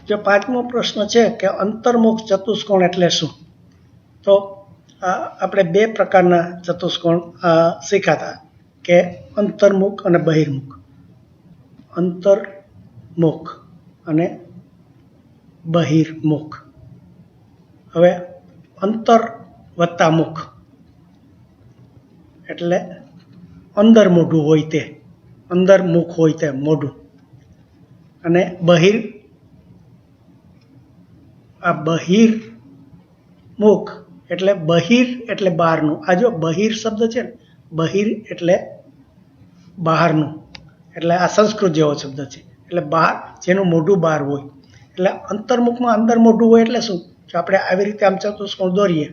जो પાંચમો પ્રશ્ન છે કે અંતર્મુખ ચતુષ્કોણ એટલે શું? તો આપણે બે પ્રકારના ચતુષ્કોણ શીખ્યા કે અંતર્મુખ અને બહિર્મુખ. અંતર્મુખ અને બહિર્મુખ. હવે અંતર વત્તા મુખ એટલે અંદર મોઢું હોય તે, અંદર મુખ હોય તે મોઢું. અને બહિર્મુખ એટલે બહિર એટલે બહારનું. આ જો બહિર શબ્દ છે ને, બહિર એટલે બહારનું, એટલે આ સંસ્કૃત જેવો શબ્દ છે, એટલે બહાર, જેનું મોઢું બહાર હોય. એટલે અંતર્મુખમાં અંદર મોઢું હોય એટલે શું? જો આપણે આવી રીતે આમ ચતુષ્કોણ દોરીએ,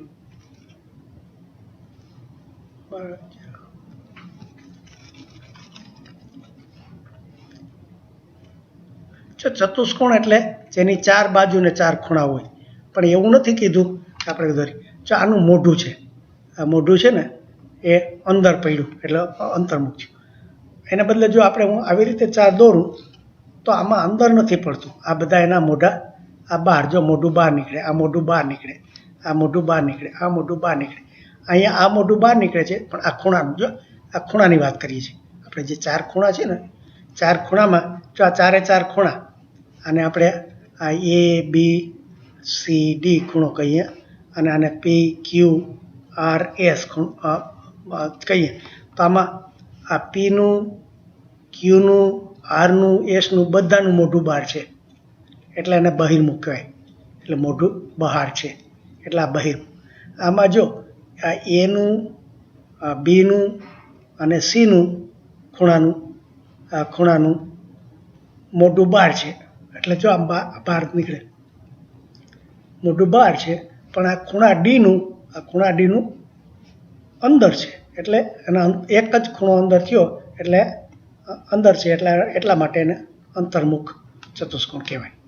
ચતુષ્કોણ એટલે જેની ચાર બાજુ ને ચાર ખૂણા હોય. પણ એવું નથી કીધું કે આપણે દોરી. જો આનું મોઢું છે, આ મોઢું છે ને એ અંદર પડ્યું એટલે અંતર્મુખ છે. એને બદલે જો આપણે હું આવી રીતે ચાર દોરું તો આમાં અંદર નથી પડતું. આ બધા એના મોઢા આ બહાર, જો મોઢું બહાર નીકળે, આ મોઢું બહાર નીકળે, આ મોઢું બહાર નીકળે, આ મોઢું બહાર નીકળે. અહીંયા આ મોઢું બહાર નીકળે છે, પણ આ ખૂણાનું, જો આ ખૂણાની વાત કરીએ છીએ આપણે. જે ચાર ખૂણા છે ને, ચાર ખૂણામાં જો આ ચારે ચાર ખૂણા, અને આપણે આ એ બી સી ડી ખૂણો કહીએ, અને આને પી ક્યુ આર એસ કહીએ. તો આમાં આ પીનું, ક્યુનું, આરનું, એસનું બધાનું મોઢું બહાર છે, એટલે એને બહિર્મુખ કહેવાય. એટલે મોઢું બહાર છે એટલે આ બહિર્મુખ. આમાં જો આ એનું, બીનું અને સીનું ખૂણાનું મોઢું બહાર છે, એટલે જો આમ બહાર નીકળે, મોઢું બહાર છે. પણ આ ખૂણા ડીનું અંદર છે, એટલે એના એક જ ખૂણો અંદર થયો એટલે અંદર છે, એટલા માટે એને અંતર્મુખ ચતુષ્કોણ કહેવાય.